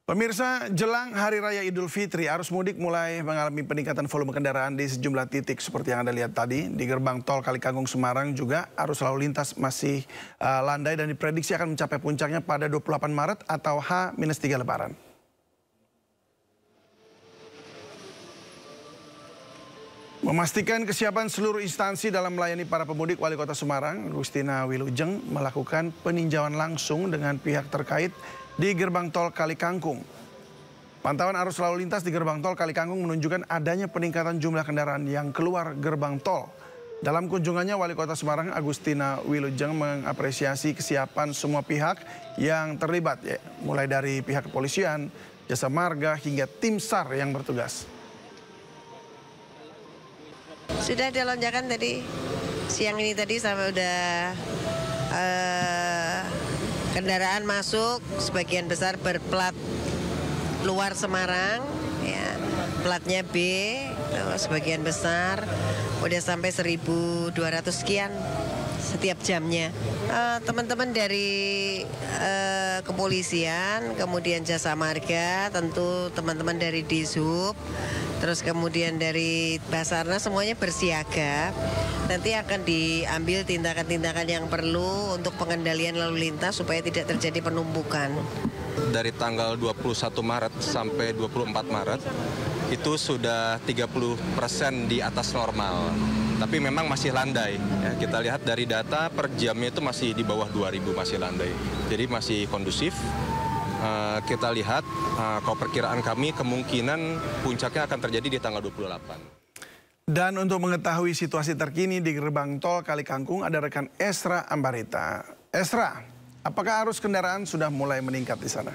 Pemirsa, jelang Hari Raya Idul Fitri, arus mudik mulai mengalami peningkatan volume kendaraan di sejumlah titik seperti yang Anda lihat tadi. Di gerbang tol Kalikangkung Semarang juga arus lalu lintas masih landai dan diprediksi akan mencapai puncaknya pada 28 Maret atau H-3 Lebaran. Memastikan kesiapan seluruh instansi dalam melayani para pemudik, Wali Kota Semarang, Agustina Wilujeng, melakukan peninjauan langsung dengan pihak terkait di gerbang tol Kalikangkung. Pantauan arus lalu lintas di gerbang tol Kalikangkung menunjukkan adanya peningkatan jumlah kendaraan yang keluar gerbang tol. Dalam kunjungannya, Wali Kota Semarang, Agustina Wilujeng, mengapresiasi kesiapan semua pihak yang terlibat, mulai dari pihak kepolisian, jasa marga, hingga tim SAR yang bertugas. Sudah ada lonjakan tadi, siang ini tadi sampai udah kendaraan masuk, sebagian besar berplat luar Semarang, ya, platnya B, sebagian besar udah sampai 1.200 sekian setiap jamnya. Teman-teman dari kepolisian, kemudian jasa marga, tentu teman-teman dari Dishub, terus kemudian dari Basarnas, semuanya bersiaga. Nanti akan diambil tindakan-tindakan yang perlu untuk pengendalian lalu lintas supaya tidak terjadi penumpukan. Dari tanggal 21 Maret sampai 24 Maret itu sudah 30% di atas normal. Tapi memang masih landai. Ya, kita lihat dari data per jamnya itu masih di bawah 2.000, masih landai. Jadi masih kondusif. Kita lihat kalau perkiraan kami kemungkinan puncaknya akan terjadi di tanggal 28. Dan untuk mengetahui situasi terkini di gerbang tol Kalikangkung ada rekan Esra Ambarita. Esra, apakah arus kendaraan sudah mulai meningkat di sana?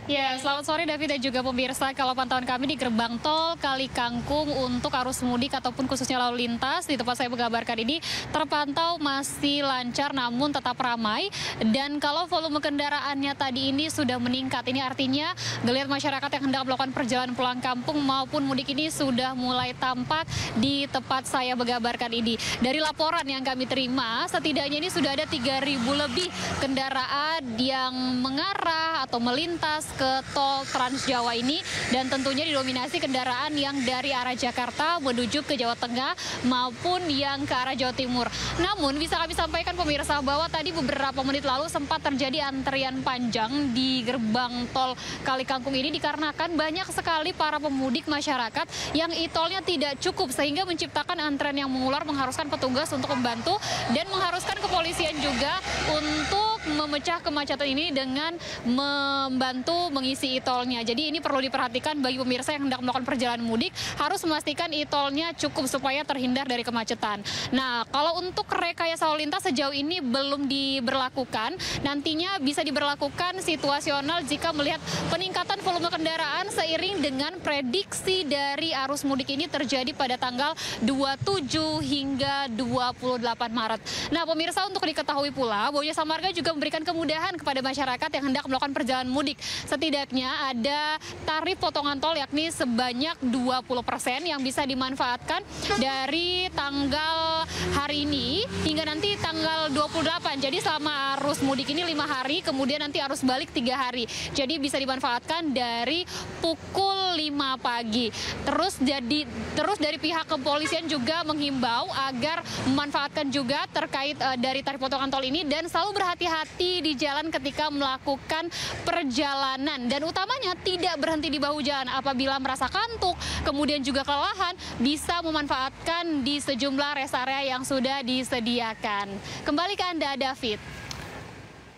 Ya, selamat sore David dan juga pemirsa. Kalau pantauan kami di gerbang tol Kalikangkung untuk arus mudik ataupun khususnya lalu lintas di tempat saya mengabarkan ini terpantau masih lancar namun tetap ramai. Dan kalau volume kendaraannya tadi ini sudah meningkat, ini artinya geliat masyarakat yang hendak melakukan perjalanan pulang kampung maupun mudik ini sudah mulai tampak di tempat saya mengabarkan ini. Dari laporan yang kami terima, setidaknya ini sudah ada 3.000 lebih kendaraan yang mengarah atau melintas ke tol Trans Jawa ini, dan tentunya didominasi kendaraan yang dari arah Jakarta menuju ke Jawa Tengah maupun yang ke arah Jawa Timur. Namun bisa kami sampaikan pemirsa bahwa tadi beberapa menit lalu sempat terjadi antrian panjang di gerbang tol Kalikangkung ini dikarenakan banyak sekali para pemudik masyarakat yang e-tolnya tidak cukup sehingga menciptakan antrean yang mengular, mengharuskan petugas untuk membantu dan mengharuskan kepolisian juga untuk memecah kemacetan ini dengan membantu mengisi e-tolnya. Jadi ini perlu diperhatikan bagi pemirsa yang hendak melakukan perjalanan mudik, harus memastikan e-tolnya cukup supaya terhindar dari kemacetan. Nah, kalau untuk rekayasa lalu lintas sejauh ini belum diberlakukan, nantinya bisa diberlakukan situasional jika melihat peningkatan volume kendaraan seiring dengan prediksi dari arus mudik ini terjadi pada tanggal 27 hingga 28 Maret. Nah, pemirsa, untuk diketahui pula bahwa jasa marga juga memberikan kemudahan kepada masyarakat yang hendak melakukan perjalanan mudik. Setidaknya ada tarif potongan tol yakni sebanyak 20% yang bisa dimanfaatkan dari tanggal hari ini hingga nanti tanggal 28. Jadi selama arus mudik ini 5 hari, kemudian nanti arus balik 3 hari. Jadi bisa dimanfaatkan dari pukul 5 pagi. Terus dari pihak kepolisian juga menghimbau agar memanfaatkan juga terkait dari tarif potongan tol ini dan selalu berhati-hati di jalan ketika melakukan perjalanan, dan utamanya tidak berhenti di bahu jalan. Apabila merasa kantuk kemudian juga kelelahan, bisa memanfaatkan di sejumlah rest area yang sudah disediakan. Kembali ke Anda, David.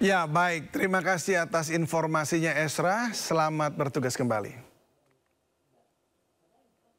Ya, baik, terima kasih atas informasinya Esra, selamat bertugas kembali.